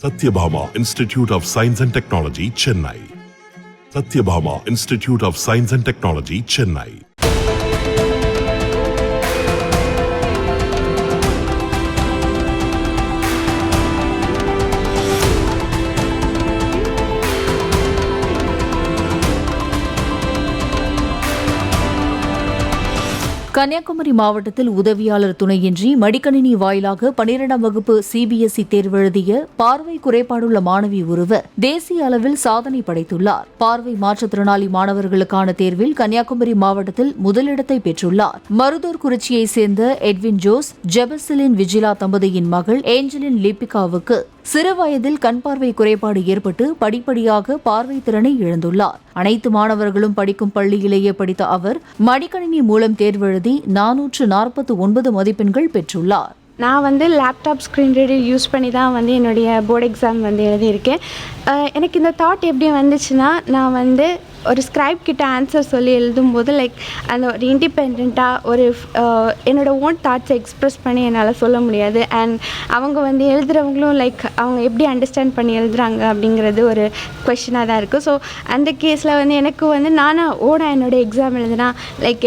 Satyabhama Institute of Science and Technology, Chennai. Satyabhama Institute of Science and Technology, Chennai. Kanyakumari மாவட்டத்தில் உதவியாளர் துணையின்றி மடிக்கணினி வாயிலாக 12ஆம் வகுப்பு சிபிஎஸ்இ தேர்வு எழுதிய பார்வை குறைபாடுள்ள மாணவி ஒருவர் தேசிய அளவில் சாதனை படைத்துள்ளார். பார்வை மாற்றுத்திறனாளி மாணவர்களுக்கான தேர்வில் கன்னியாகுமரி மாவட்டத்தில் முதலிடத்தை பெற்றுள்ளார். மருதூர்குறிச்சியைச் சேர்ந்த எட்வின் ஜோஸ் ஜெபசிலின் விஜிலா தம்பதியின் மகள் ஏஞ்சலின் லிபிகாவுக்கு சிறு வயதில் கண் பார்வை குறைபாடு ஏற்பட்டு படிப்படியாக பார்வை திறனை இழந்துள்ளார். அனைத்து மாணவர்களும் படிக்கும் பள்ளியிலேயே படித்த அவர் மடிக்கணினி மூலம் தேர்வு எழுதி 449 மதிப்பெண்கள் பெற்றுள்ளார். நான் லேப்டாப் ஸ்க்ரீன் ரீடர் யூஸ் பண்ணி தான் என்னுடைய போர்டு எக்ஸாம் எழுதியிருக்கேன். எனக்கு இந்த தாட் எப்படி வந்துச்சுன்னா, நான் ஒரு ஸ்கிரைப் கிட்ட ஆன்சர் சொல்லி எழுதும்போது அந்த ஒரு இண்டிபெண்ட்டாக ஒரு என்னோடய ஓன் தாட்ஸை எக்ஸ்ப்ரெஸ் பண்ணி என்னால் சொல்ல முடியாது. அண்ட் அவங்க எழுதுகிறவங்களும் அவங்க எப்படி அண்டர்ஸ்டாண்ட் பண்ணி எழுதுகிறாங்க அப்படிங்கிறது ஒரு கொஷினாக தான் இருக்குது. ஸோ அந்த கேஸில் எனக்கு நானாக ஓட என்னோடய எக்ஸாம் எழுதுனா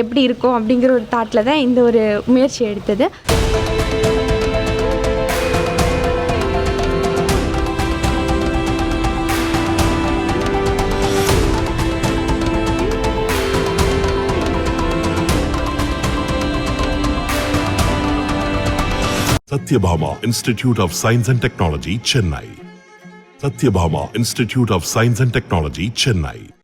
எப்படி இருக்கும் அப்படிங்கிற ஒரு தாட்டில் தான் இந்த ஒரு முயற்சி எடுத்தது. Satyabhama Institute of Science and Technology, Chennai. Satyabhama Institute of Science and Technology, Chennai.